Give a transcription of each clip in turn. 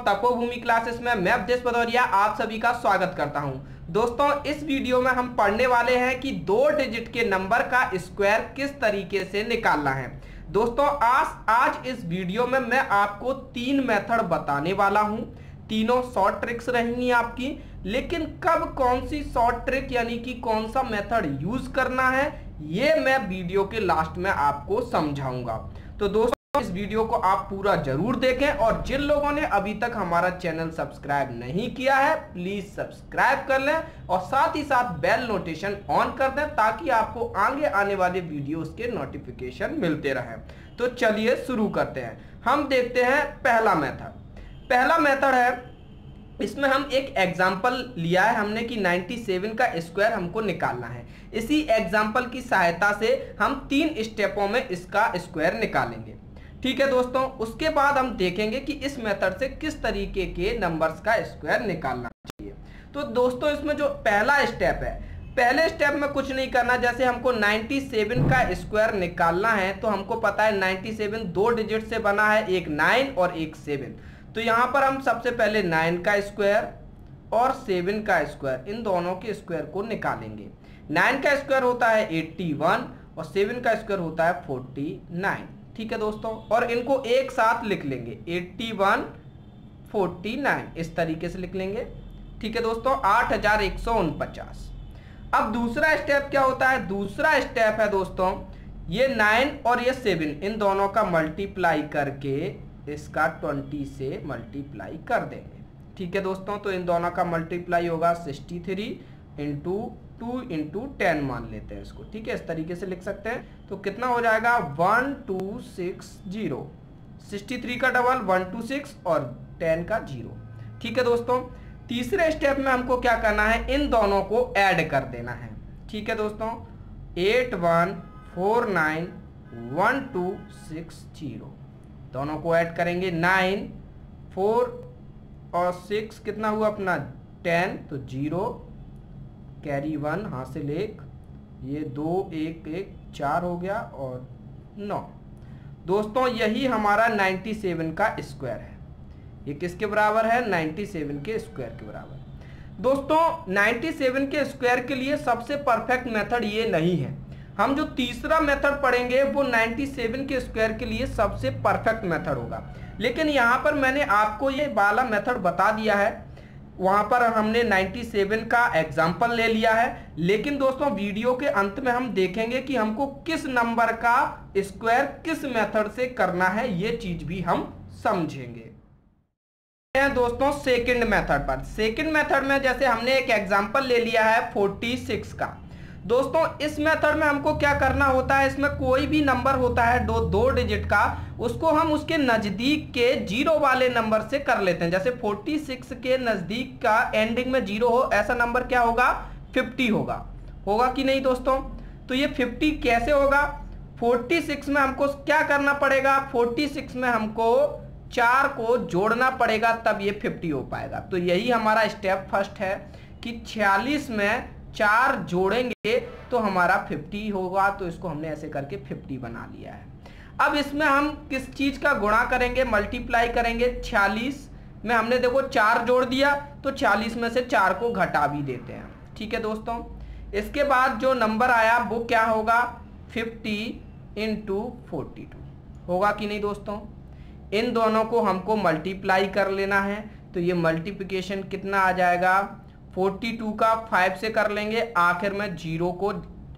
तपोभूमि classes में मैं अवधेश भदौरिया आप सभी का स्वागत करता हूं। दोस्तों इस वीडियो में हम पढ़ने वाले हैं कि 2 डिजिट के नंबर का स्क्वायर किस तरीके से निकालना है। दोस्तों आज इस वीडियो में मैं आपको 3 मेथड बताने वाला हूं। तीनों शॉर्ट ट्रिक्स रहेंगी आपकी, लेकिन कब कौन सी शॉर्ट ट्रिक यानी कि कौन सा मेथड यूज करना है ये मैं वीडियो के लास्ट में आपको समझाऊंगा। तो दोस्तों इस वीडियो को आप पूरा जरूर देखें और जिन लोगों ने अभी तक हमारा चैनल सब्सक्राइब नहीं किया है प्लीज सब्सक्राइब कर लें और साथ ही साथ बेल नोटिफिकेशन ऑन कर दें ताकि आपको आगे आने वाले वीडियोस के नोटिफिकेशन मिलते रहें। तो चलिए शुरू करते हैं। हम देखते हैं पहला मेथड है, इसमें हम एक एग्जाम्पल लिया है हमने कि 97 का स्क्वायर हमको निकालना है। इसी एग्जाम्पल की सहायता से हम 3 स्टेपों में इसका स्क्वायर निकालेंगे। ठीक है दोस्तों, उसके बाद हम देखेंगे कि इस मेथड से किस तरीके के नंबर्स का स्क्वायर निकालना चाहिए। तो दोस्तों इसमें जो पहला स्टेप है, पहले स्टेप में कुछ नहीं करना। जैसे हमको 97 का स्क्वायर निकालना है तो हमको पता है 97 2 डिजिट से बना है, एक 9 और एक 7। तो यहाँ पर हम सबसे पहले 9 का स्क्वायर और 7 का स्क्वायर, इन दोनों के स्क्वायर को निकालेंगे। 9 का स्क्वायर होता है 81 और 7 का स्क्वायर होता है 49। ठीक है दोस्तों, और इनको एक साथ लिख लेंगे 81 49 इस तरीके से लिख लेंगे। ठीक है दोस्तों, 8149। अब दूसरा स्टेप क्या होता है? दूसरा स्टेप है दोस्तों ये 9 और ये 7 इन दोनों का मल्टीप्लाई करके इसका 20 से मल्टीप्लाई कर देंगे। ठीक है दोस्तों, तो इन दोनों का मल्टीप्लाई होगा 63 इंटू 2 इंटू 10 मान लेते हैं इसको। ठीक है, इस तरीके से लिख सकते हैं। तो कितना हो जाएगा 1260। 63 का डबल 126 और 10 का 0। ठीक है दोस्तों, तीसरे स्टेप में हमको क्या करना है? इन दोनों को ऐड कर देना है। ठीक है दोस्तों, 81491260 दोनों को ऐड करेंगे। 9 4 और 6 कितना हुआ अपना 10, तो 0 कैरी 1 हासिल 1, ये 2 1 1 4 हो गया और 9। दोस्तों यही हमारा 97 का स्क्वायर है। ये किसके बराबर है? 97 के स्क्वायर के बराबर। दोस्तों 97 के स्क्वायर के लिए सबसे परफेक्ट मेथड ये नहीं है। हम जो तीसरा मेथड पढ़ेंगे वो 97 के स्क्वायर के लिए सबसे परफेक्ट मेथड होगा, लेकिन यहाँ पर मैंने आपको ये वाला मेथड बता दिया है। वहाँ पर हमने 97 का एग्जाम्पल ले लिया है, लेकिन दोस्तों वीडियो के अंत में हम देखेंगे कि हमको किस नंबर का स्क्वायर किस मेथड से करना है, ये चीज भी हम समझेंगे। दोस्तों सेकंड मेथड पर, सेकंड मेथड में जैसे हमने एक एग्जाम्पल ले लिया है 46 का। दोस्तों इस मेथड में हमको क्या करना होता है? इसमें कोई भी नंबर होता है दो डिजिट का, उसको हम उसके नजदीक के 0 वाले नंबर से कर लेते हैं। जैसे 46 के नजदीक का एंडिंग में 0 हो, ऐसा नंबर क्या होगा? 50 होगा कि नहीं दोस्तों? तो ये 50 कैसे होगा? 46 में हमको क्या करना पड़ेगा? 46 में हमको 4 को जोड़ना पड़ेगा, तब ये 50 हो पाएगा। तो यही हमारा स्टेप फर्स्ट है कि 46 में 4 जोड़ेंगे तो हमारा 50 होगा। तो इसको हमने ऐसे करके 50 बना लिया है। अब इसमें हम किस चीज का गुणा करेंगे? मल्टीप्लाई करेंगे। 46 में हमने देखो 4 जोड़ दिया, तो 46 में से 4 को घटा भी देते हैं। ठीक है दोस्तों, इसके बाद जो नंबर आया वो क्या होगा? 50 इंटू 42 होगा कि नहीं दोस्तों? इन दोनों को हमको मल्टीप्लाई कर लेना है। तो ये मल्टीप्लिकेशन कितना आ जाएगा? 42 का 5 से कर लेंगे, आखिर में 0 को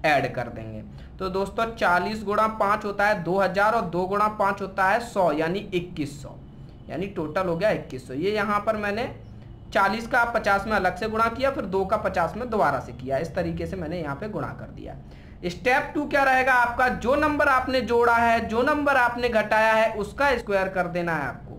ऐड कर देंगे। तो दोस्तों 40 गुणा 5 होता है 2000 और 2 गुणा 5 होता है 100, यानी 2100, यानी टोटल हो गया 2100। ये यहाँ पर मैंने 40 का 50 में अलग से गुणा किया, फिर 2 का 50 में दोबारा से किया। इस तरीके से मैंने यहाँ पे गुणा कर दिया। स्टेप 2 क्या रहेगा आपका? जो नंबर आपने जोड़ा है, जो नंबर आपने घटाया है, उसका स्क्वायर कर देना है आपको।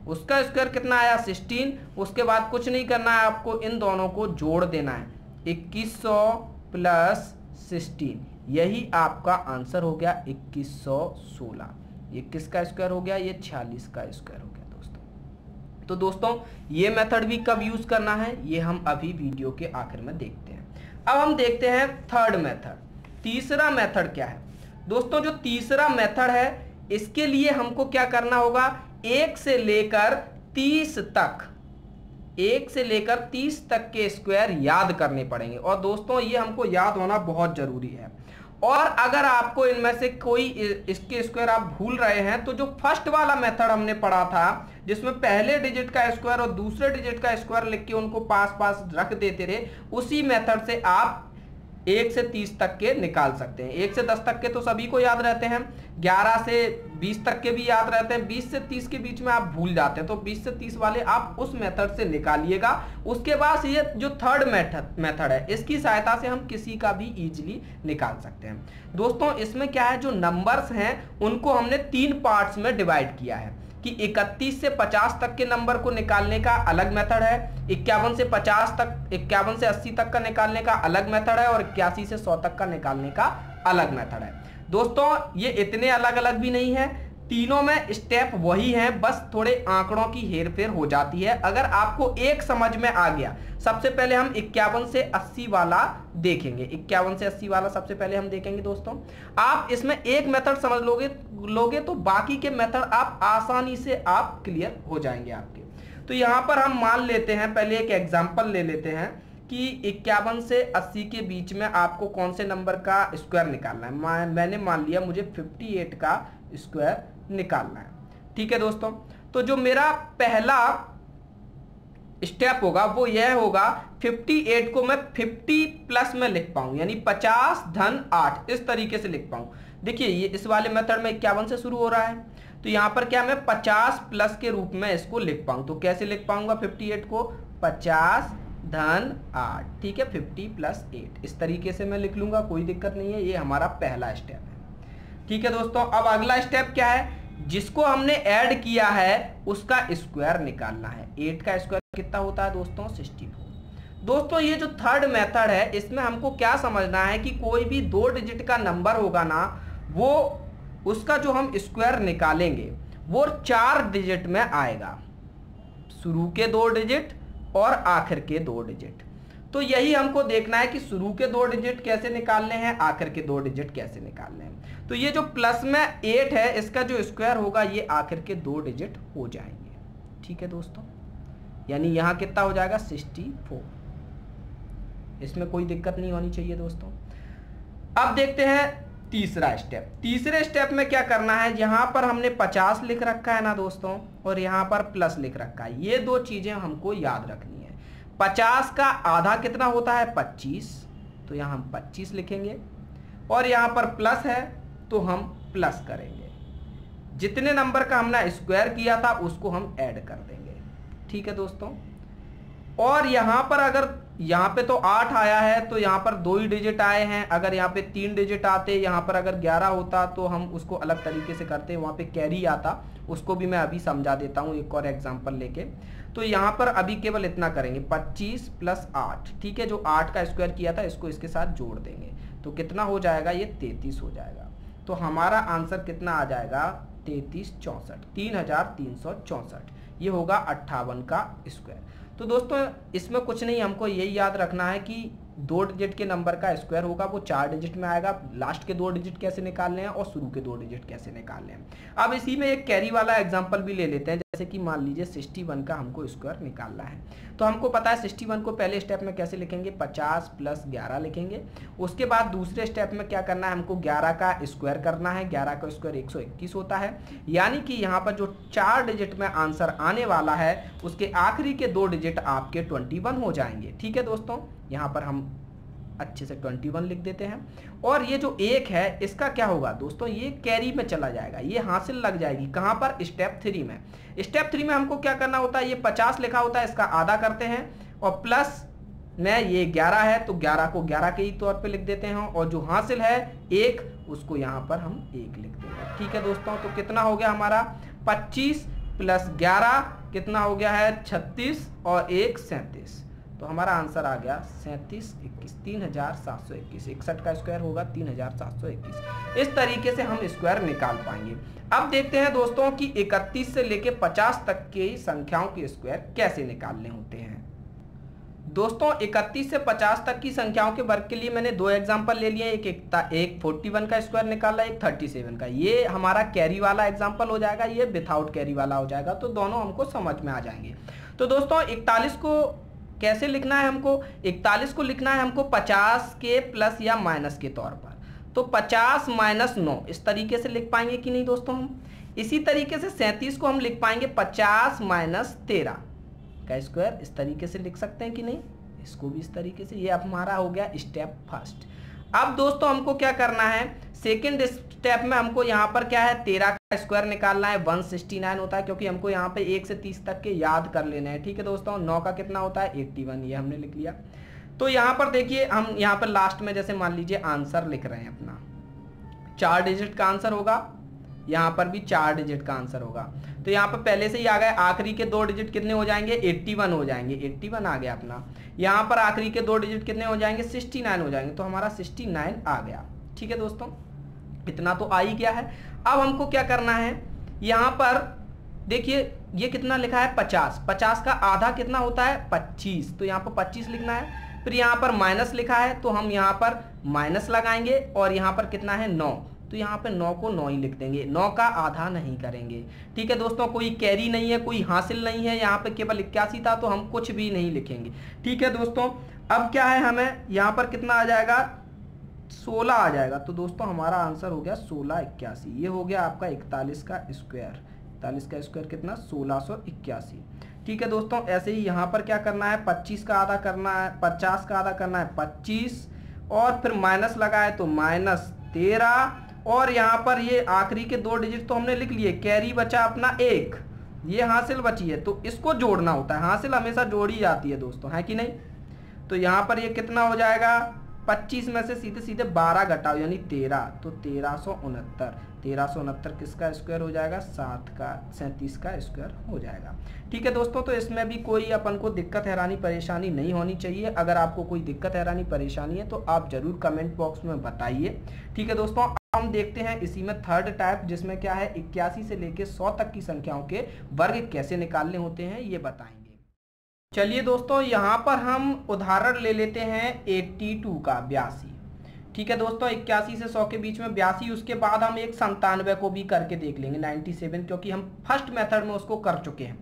उसका स्क्वायर कितना आया? 16। उसके बाद कुछ नहीं करना है आपको, इन दोनों को जोड़ देना है। 2100 प्लस 16, यही आपका आंसर हो गया 2116। ये किसका स्क्वायर हो गया? ये 46 का स्क्वायर हो गया दोस्तों। तो दोस्तों ये मेथड भी कब यूज करना है ये हम अभी वीडियो के आखिर में देखते हैं। अब हम देखते हैं थर्ड मेथड। तीसरा मेथड क्या है दोस्तों? जो तीसरा मेथड है इसके लिए हमको क्या करना होगा? 1 से लेकर 30 तक, 1 से लेकर 30 तक के स्क्वायर याद करने पड़ेंगे। और दोस्तों ये हमको याद होना बहुत जरूरी है। और अगर आपको इनमें से कोई इसके स्क्वायर आप भूल रहे हैं तो जो फर्स्ट वाला मेथड हमने पढ़ा था जिसमें पहले डिजिट का स्क्वायर और दूसरे डिजिट का स्क्वायर लिख के उनको पास पास रख देते थे, उसी मेथड से आप 1 से 30 तक के निकाल सकते हैं। 1 से 10 तक के तो सभी को याद रहते हैं, 11 से 20 तक के भी याद रहते हैं, 20 से 30 के बीच में आप भूल जाते हैं, तो 20 से 30 वाले आप उस मेथड से निकालिएगा। उसके बाद ये जो थर्ड मेथड है इसकी सहायता से हम किसी का भी इजीली निकाल सकते हैं। दोस्तों इसमें क्या है, जो नंबर्स हैं उनको हमने 3 पार्ट्स में डिवाइड किया है कि 31 से 50 तक के नंबर को निकालने का अलग मेथड है, 51 से 50 तक, 51 से 80 तक का निकालने का अलग मेथड है और 81 से 100 तक का निकालने का अलग मेथड है। दोस्तों ये इतने अलग अलग भी नहीं है, तीनों में स्टेप वही हैं, बस थोड़े आंकड़ों की हेरफेर हो जाती है। अगर आपको एक समझ में आ गया, सबसे पहले हम 51 से 80 वाला देखेंगे। 51 से 80 वाला सबसे पहले हम देखेंगे। दोस्तों आप इसमें एक मेथड समझ लोगे तो बाकी के मेथड आप आसानी से आप क्लियर हो जाएंगे आपके। तो यहाँ पर हम मान लेते हैं, पहले एक एग्जाम्पल ले लेते हैं कि 51 से 80 के बीच में आपको कौन से नंबर का स्क्वायर निकालना है। मैंने मान लिया मुझे 58 का स्क्वायर निकालना है। ठीक है दोस्तों, तो जो मेरा पहला स्टेप होगा वो यह होगा, 58 को मैं 50 प्लस में लिख पाऊं, यानी 50 धन 8 इस तरीके से लिख पाऊं। देखिए ये इस वाले मेथड में 51 से शुरू हो रहा है, तो यहां पर क्या मैं 50 प्लस के रूप में इसको लिख पाऊं। तो कैसे लिख पाऊंगा 58 को, 50 धन 8, ठीक है, 50 प्लस 8 इस तरीके से मैं लिख लूंगा, कोई दिक्कत नहीं है। ये हमारा पहला स्टेप है। ठीक है दोस्तों, अब अगला स्टेप क्या है, जिसको हमने ऐड किया है उसका स्क्वायर निकालना है। 8 का स्क्वायर कितना होता है दोस्तों, 64। दोस्तों ये जो थर्ड मेथड है इसमें हमको क्या समझना है कि कोई भी 2 डिजिट का नंबर होगा ना, वो उसका जो हम स्क्वायर निकालेंगे वो 4 डिजिट में आएगा, शुरू के 2 डिजिट और आखिर के 2 डिजिट। तो यही हमको देखना है कि शुरू के 2 डिजिट कैसे निकालने हैं, आखिर के 2 डिजिट कैसे निकालने हैं। तो ये जो प्लस में 8 है इसका जो स्क्वायर होगा ये आखिर के 2 डिजिट हो जाएंगे। ठीक है दोस्तों, यानी यहां कितना हो जाएगा 64। इसमें कोई दिक्कत नहीं होनी चाहिए दोस्तों। अब देखते हैं तीसरा स्टेप। तीसरे स्टेप में क्या करना है, यहां पर हमने 50 लिख रखा है ना दोस्तों, और यहां पर प्लस लिख रखा है। ये 2 चीजें हमको याद रखनी है। 50 का आधा कितना होता है 25, तो यहां हम 25 लिखेंगे, और यहां पर प्लस है तो हम प्लस करेंगे। जितने नंबर का हमने स्क्वायर किया था उसको हम ऐड कर देंगे। ठीक है दोस्तों, और यहां पर अगर यहाँ पे तो 8 आया है तो यहाँ पर 2 ही डिजिट आए हैं। अगर यहाँ पे 3 डिजिट आते, यहाँ पर अगर 11 होता तो हम उसको अलग तरीके से करते, वहाँ पे कैरी आता, उसको भी मैं अभी समझा देता हूँ एक और एग्जांपल लेके। तो यहाँ पर अभी केवल इतना करेंगे 25 प्लस 8, ठीक है, जो 8 का स्क्वायर किया था इसको इसके साथ जोड़ देंगे तो कितना हो जाएगा, ये 33 हो जाएगा। तो हमारा आंसर कितना आ जाएगा 33 64, 3364, ये होगा 58 का स्क्वायर। तो दोस्तों इसमें कुछ नहीं, हमको यही याद रखना है कि 2 डिजिट के नंबर का स्क्वायर होगा वो 4 डिजिट में आएगा। लास्ट के 2 डिजिट कैसे निकालने हैं और शुरू के 2 डिजिट कैसे निकालने हैं। अब इसी में एक कैरी वाला एग्जांपल भी ले लेते हैं, जैसे कि मान लीजिए 61 का हमको स्क्वायर निकालना है। तो हमको पता है 61 को पहले स्टेप में कैसे लिखेंगे, 50 प्लस 11 लिखेंगे। उसके बाद दूसरे स्टेप में क्या करना है, हमको 11 का स्क्वायर करना है। 11 का स्क्वायर 121 होता है, यानी कि यहाँ पर जो 4 डिजिट में आंसर आने वाला है उसके आखिरी के 2 डिजिट आपके 21 हो जाएंगे। ठीक है दोस्तों, यहाँ पर हम अच्छे से 21 लिख देते हैं। और ये जो 1 है इसका क्या होगा दोस्तों, ये कैरी में चला जाएगा, ये हासिल लग जाएगी। कहाँ पर, स्टेप 3 में। स्टेप 3 में हमको क्या करना होता है, ये 50 लिखा होता है इसका आधा करते हैं, और प्लस में ये 11 है तो 11 को 11 के ही तौर पे लिख देते हैं, और जो हासिल है 1 उसको यहाँ पर हम 1 लिख देंगे। ठीक है दोस्तों, तो कितना हो गया हमारा 25 प्लस 11 कितना हो गया है 36 और 1 37। तो हमारा आंसर आ गया 37 21, 3721। 61 का स्क्वायर होगा 3721। इस तरीके से हम स्क्वायर निकाल पाएंगे। अब देखते हैं दोस्तों कि 31 से लेके 50 तक की संख्याओं के स्क्वायर कैसे निकालने होते हैं। दोस्तों 31 से 50 तक की संख्याओं के वर्ग के लिए मैंने दो एग्जांपल ले लिए, एक 41 का स्क्वायर निकाला, एक 37 का। ये हमारा कैरी वाला एग्जांपल हो जाएगा, ये विथआउट कैरी वाला हो जाएगा, तो दोनों हमको समझ में आ जाएंगे। तो दोस्तों 41 को कैसे लिखना है हमको? 41 को लिखना है हमको 50 के प्लस या माइनस के तौर पर। तो 50 माइनस 9 इस तरीके से लिख पाएंगे कि नहीं दोस्तों हम? इसी तरीके से 37 को हम लिख पाएंगे 50 माइनस 13 का स्क्वायर, इस तरीके से लिख सकते हैं कि नहीं? इसको भी इस तरीके से। ये हमारा हो गया स्टेप फर्स्ट। अब दोस्तों हमको क्या करना है, सेकंड स्टेप में हमको यहाँ पर क्या है 13 का स्क्वायर निकालना है। 169 होता है, क्योंकि हमको यहाँ पे 1 से 30 तक के याद कर लेने हैं। ठीक है दोस्तों, 9 का कितना होता है 81, ये हमने लिख लिया। तो यहाँ पर देखिए हम यहाँ पर लास्ट में जैसे मान लीजिए आंसर लिख रहे हैं अपना, 4 डिजिट का आंसर होगा, यहाँ पर भी 4 डिजिट का आंसर होगा। तो यहाँ पर पहले से ही आ गए, आखिरी के 2 डिजिट कितने हो जाएंगे 81 हो जाएंगे, 81 आ गया अपना। यहाँ पर आखिरी के 2 डिजिट कितने हो जाएंगे 69 हो जाएंगे, तो हमारा 69 आ गया। ठीक है दोस्तों, इतना तो आ ही गया है। अब हमको क्या करना है, यहाँ पर देखिए ये कितना लिखा है 50, 50 का आधा कितना होता है 25, तो यहाँ पर 25 लिखना है। फिर यहाँ पर माइनस लिखा है, तो हम यहाँ पर माइनस लगाएंगे, और यहाँ पर कितना है 9, तो यहाँ पे 9 को 9 ही लिख देंगे, 9 का आधा नहीं करेंगे। ठीक है दोस्तों, कोई कैरी नहीं है, कोई हासिल नहीं है, यहाँ पे केवल 81 था, तो हम कुछ भी नहीं लिखेंगे। ठीक है दोस्तों, अब क्या है, हमें यहाँ पर कितना आ जाएगा 16 आ जाएगा। तो दोस्तों हमारा आंसर हो गया 1681। ये हो गया आपका 41 का स्क्वायर। 41 का स्क्वायर कितना 1681। ठीक है दोस्तों, ऐसे ही यहाँ पर क्या करना है 25 का आधा करना है, 50 का आधा करना है 25, और फिर माइनस लगाए तो माइनस 13, और यहाँ पर ये आखिरी के 2 डिजिट तो हमने लिख लिए, कैरी बचा अपना 1, ये हासिल बची है, तो इसको जोड़ना होता है। हासिल हमेशा जोड़ी जाती है दोस्तों, है कि नहीं? तो यहाँ पर ये कितना हो जाएगा 25 में से सीधे सीधे 12 घटाओ यानी 13, तो 1369। 1369 किसका स्क्वायर हो जाएगा 37 का स्क्वायर हो जाएगा। ठीक है दोस्तों, तो इसमें भी कोई अपन को दिक्कत हैरानी परेशानी नहीं होनी चाहिए। अगर आपको कोई दिक्कत हैरानी परेशानी है तो आप जरूर कमेंट बॉक्स में बताइए। ठीक है दोस्तों, हम देखते हैं इसी में थर्ड टाइप, जिसमें क्या है 81 से लेके 100 तक की संख्याओं के वर्ग कैसे निकालने होते हैं ये बताएंगे। चलिए दोस्तों, यहाँ पर हम उदाहरण ले लेते हैं 82 का 82। ठीक है दोस्तों, 81 से 100 के बीच में 82, उसके बाद हम एक 97 को भी करके देख लेंगे 97, क्योंकि हम फर्स्ट मेथड में उसको कर चुके हैं।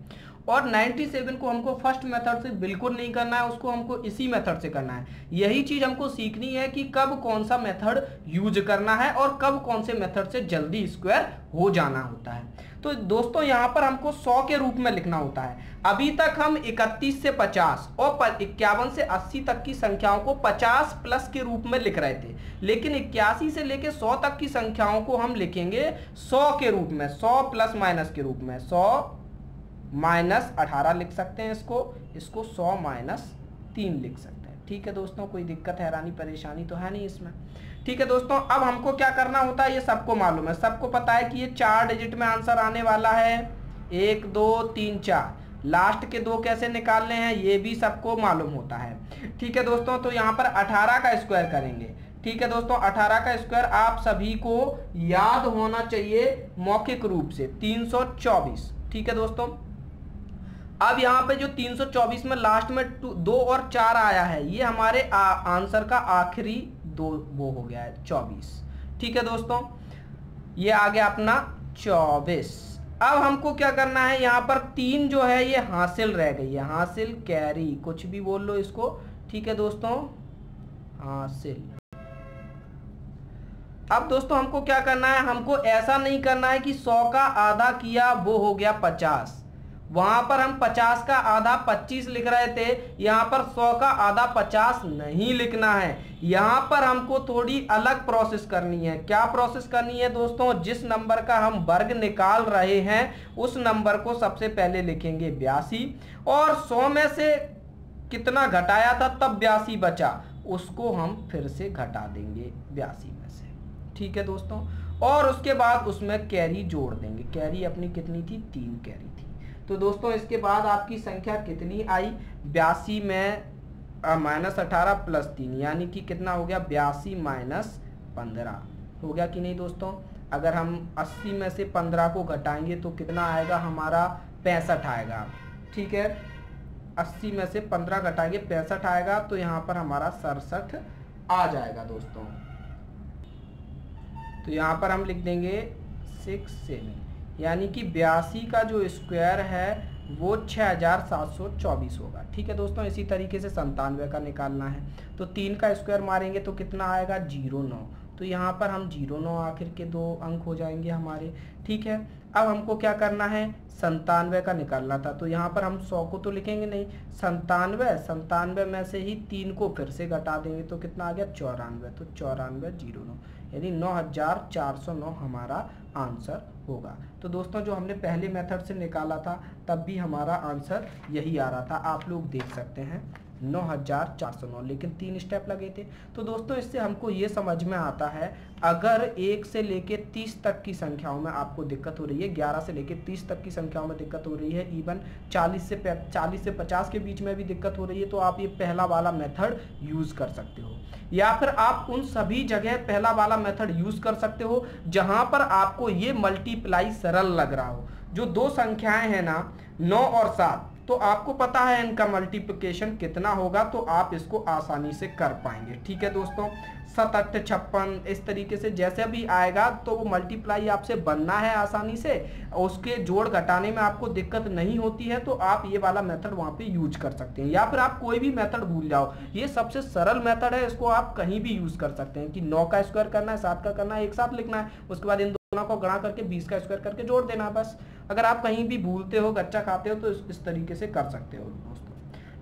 और 97 को हमको फर्स्ट मेथड से बिल्कुल नहीं करना है, उसको हमको इसी मेथड से करना है। यही चीज हमको सीखनी है कि कब कौन सा मेथड यूज करना है और कब कौन से मेथड से जल्दी स्क्वायर हो जाना होता है। तो दोस्तों यहाँ पर हमको 100 के रूप में लिखना होता है। अभी तक हम 31 से 50 और 51 से 80 तक की संख्याओं को 50 प्लस के रूप में लिख रहे थे, लेकिन 81 से लेके 100 तक की संख्याओं को हम लिखेंगे 100 के रूप में, 100 प्लस माइनस के रूप में। 100 माइनस 18 लिख सकते हैं इसको 100 माइनस 3 लिख सकते हैं। ठीक है दोस्तों, कोई दिक्कत हैरानी परेशानी तो है नहीं इसमें। ठीक है दोस्तों, अब हमको क्या करना होता है ये सबको मालूम है, सबको पता है कि ये 4 डिजिट में आंसर आने वाला है, 1 2 3 4। लास्ट के 2 कैसे निकालने हैं ये भी सबको मालूम होता है। ठीक है दोस्तों, तो यहाँ पर 18 का स्क्वायर करेंगे। ठीक है दोस्तों, 18 का स्क्वायर आप सभी को याद होना चाहिए मौखिक रूप से 324। ठीक है दोस्तों, अब यहाँ पे जो 324 में लास्ट में 2 और 4 आया है, ये हमारे आंसर का आखिरी 2 वो हो गया है 24। ठीक है दोस्तों, ये आ गया अपना 24। अब हमको क्या करना है, यहाँ पर 3 जो है ये हासिल रह गई है, हासिल कैरी कुछ भी बोल लो इसको। ठीक है दोस्तों, हासिल। अब दोस्तों हमको क्या करना है, हमको ऐसा नहीं करना है कि 100 का आधा किया वो हो गया 50, वहां पर हम 50 का आधा 25 लिख रहे थे, यहाँ पर 100 का आधा 50 नहीं लिखना है। यहाँ पर हमको थोड़ी अलग प्रोसेस करनी है। क्या प्रोसेस करनी है दोस्तों, जिस नंबर का हम वर्ग निकाल रहे हैं उस नंबर को सबसे पहले लिखेंगे 82, और 100 में से कितना घटाया था तब 82 बचा, उसको हम फिर से घटा देंगे 82 में से। ठीक है दोस्तों, और उसके बाद उसमें कैरी जोड़ देंगे। कैरी अपनी कितनी थी 3 कैरी थी। तो दोस्तों इसके बाद आपकी संख्या कितनी आई 82 में माइनस 18 प्लस 3 यानी कि कितना हो गया 82 माइनस 15 हो गया कि नहीं दोस्तों। अगर हम 80 में से 15 को घटाएंगे तो कितना आएगा हमारा 65 आएगा। ठीक है, 80 में से 15 घटाएंगे 65 आएगा, तो यहाँ पर हमारा 67 आ जाएगा दोस्तों। तो यहाँ पर हम लिख देंगे 67, यानी कि 82 का जो स्क्वायर है वो 6724 होगा। ठीक है दोस्तों, इसी तरीके से 97 का निकालना है, तो 3 का स्क्वायर मारेंगे तो कितना आएगा 09, तो यहाँ पर हम 09 आखिर के 2 अंक हो जाएंगे हमारे। ठीक है, अब हमको क्या करना है 97 का निकालना था, तो यहाँ पर हम 100 को तो लिखेंगे नहीं, 97 में से ही 3 को फिर से घटा देंगे तो कितना आ गया 94, तो 9409, यानी 9409 हमारा आंसर होगा। तो दोस्तों जो हमने पहले मेथड से निकाला था तब भी हमारा आंसर यही आ रहा था, आप लोग देख सकते हैं 9409, लेकिन 3 स्टेप लगे थे। तो दोस्तों इससे हमको ये समझ में आता है, अगर 1 से लेके 30 तक की संख्याओं में आपको दिक्कत हो रही है, 11 से लेके 30 तक की संख्याओं में दिक्कत हो रही है, इवन 40 से 50 के बीच में भी दिक्कत हो रही है, तो आप ये पहला वाला मेथड यूज कर सकते हो, या फिर आप उन सभी जगह पहला वाला मेथड यूज कर सकते हो जहां पर आपको ये मल्टीप्लाई सरल लग रहा हो। जो 2 संख्याएं हैं ना 9 और 7, तो आपको पता है इनका मल्टीप्लिकेशन कितना होगा, तो आप इसको आसानी से कर पाएंगे। ठीक है दोस्तों, 7 8 56 इस तरीके से जैसे भी आएगा तो वो मल्टीप्लाई आपसे बनना है आसानी से, उसके जोड़ घटाने में आपको दिक्कत नहीं होती है, तो आप ये वाला मेथड वहाँ पे यूज कर सकते हैं। या फिर आप कोई भी मेथड भूल जाओ, ये सबसे सरल मेथड है, इसको आप कहीं भी यूज कर सकते हैं कि 9 का स्क्वायर करना है, 7 का करना है, एक साथ लिखना है, उसके बाद इन दोनों को गणा करके 20 का स्क्वायर करके जोड़ देना बस। अगर आप कहीं भी भूलते हो, गच्चा खाते हो, तो इस तरीके से कर सकते हो दोस्तों।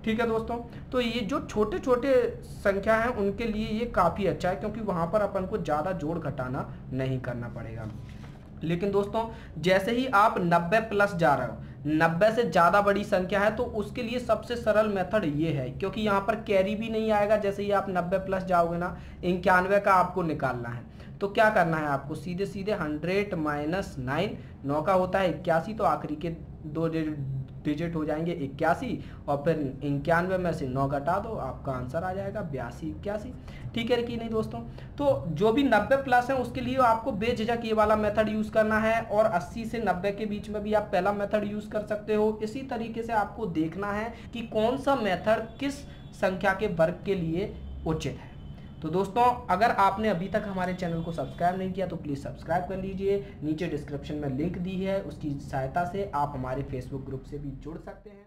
ठीक है दोस्तों, तो ये जो छोटे छोटे संख्या हैं उनके लिए ये काफ़ी अच्छा है, क्योंकि वहाँ पर अपन को ज़्यादा जोड़ घटाना नहीं करना पड़ेगा। लेकिन दोस्तों जैसे ही आप 90 प्लस जा रहे हो, 90 से ज़्यादा बड़ी संख्या है, तो उसके लिए सबसे सरल मेथड ये है, क्योंकि यहाँ पर कैरी भी नहीं आएगा। जैसे ही आप 90 प्लस जाओगे ना, 91 का आपको निकालना है, तो क्या करना है आपको, सीधे सीधे 100 माइनस 9, 9 का होता है 81, तो आखिरी के 2 डिजिट हो जाएंगे 81, और फिर 91 में से 9 घटा दो, आपका आंसर आ जाएगा 82 81। ठीक है कि नहीं दोस्तों, तो जो भी 90 प्लस है उसके लिए आपको बेझिझक ये वाला मेथड यूज करना है, और 80 से 90 के बीच में भी आप पहला मेथड यूज कर सकते हो। इसी तरीके से आपको देखना है कि कौन सा मेथड किस संख्या के वर्ग के लिए उचित है। तो दोस्तों अगर आपने अभी तक हमारे चैनल को सब्सक्राइब नहीं किया तो प्लीज़ सब्सक्राइब कर लीजिए, नीचे डिस्क्रिप्शन में लिंक दी है, उसकी सहायता से आप हमारे फेसबुक ग्रुप से भी जुड़ सकते हैं।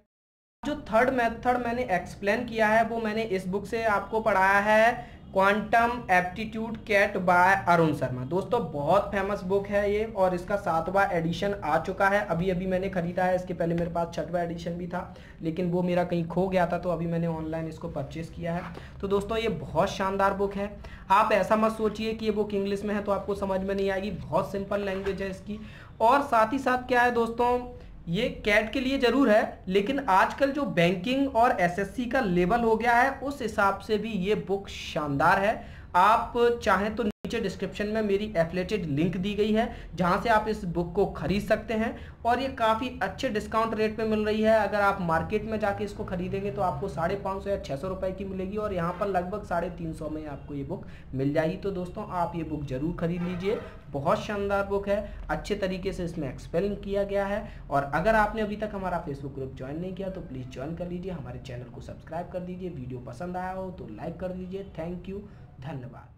जो थर्ड मेथड मैंने एक्सप्लेन किया है वो मैंने इस बुक से आपको पढ़ाया है, quantum aptitude CAT by Arun Sharma. दोस्तों बहुत फेमस बुक है ये, और इसका 7वां एडिशन आ चुका है, अभी अभी मैंने खरीदा है। इसके पहले मेरे पास 6वां एडिशन भी था, लेकिन वो मेरा कहीं खो गया था, तो अभी मैंने ऑनलाइन इसको परचेस किया है। तो दोस्तों ये बहुत शानदार बुक है, आप ऐसा मत सोचिए कि ये बुक इंग्लिश में है तो आपको समझ में नहीं आएगी, बहुत सिंपल लैंग्वेज है इसकी। और साथ ही साथ क्या है दोस्तों, ये कैट के लिए जरूर है, लेकिन आजकल जो बैंकिंग और एसएससी का लेवल हो गया है उस हिसाब से भी ये बुक शानदार है। आप चाहें तो नीचे डिस्क्रिप्शन में मेरी एफिलिएटेड लिंक दी गई है, जहां से आप इस बुक को खरीद सकते हैं, और ये काफ़ी अच्छे डिस्काउंट रेट पे मिल रही है। अगर आप मार्केट में जाके इसको खरीदेंगे तो आपको 550 या 600 रुपए की मिलेगी, और यहाँ पर लगभग 350 में आपको ये बुक मिल जाएगी। तो दोस्तों आप ये बुक जरूर खरीद लीजिए, बहुत शानदार बुक है, अच्छे तरीके से इसमें एक्सप्लेन किया गया है। और अगर आपने अभी तक हमारा फेसबुक ग्रुप ज्वाइन नहीं किया तो प्लीज़ ज्वाइन कर लीजिए, हमारे चैनल को सब्सक्राइब कर दीजिए, वीडियो पसंद आया हो तो लाइक कर दीजिए। थैंक यू, धन्यवाद।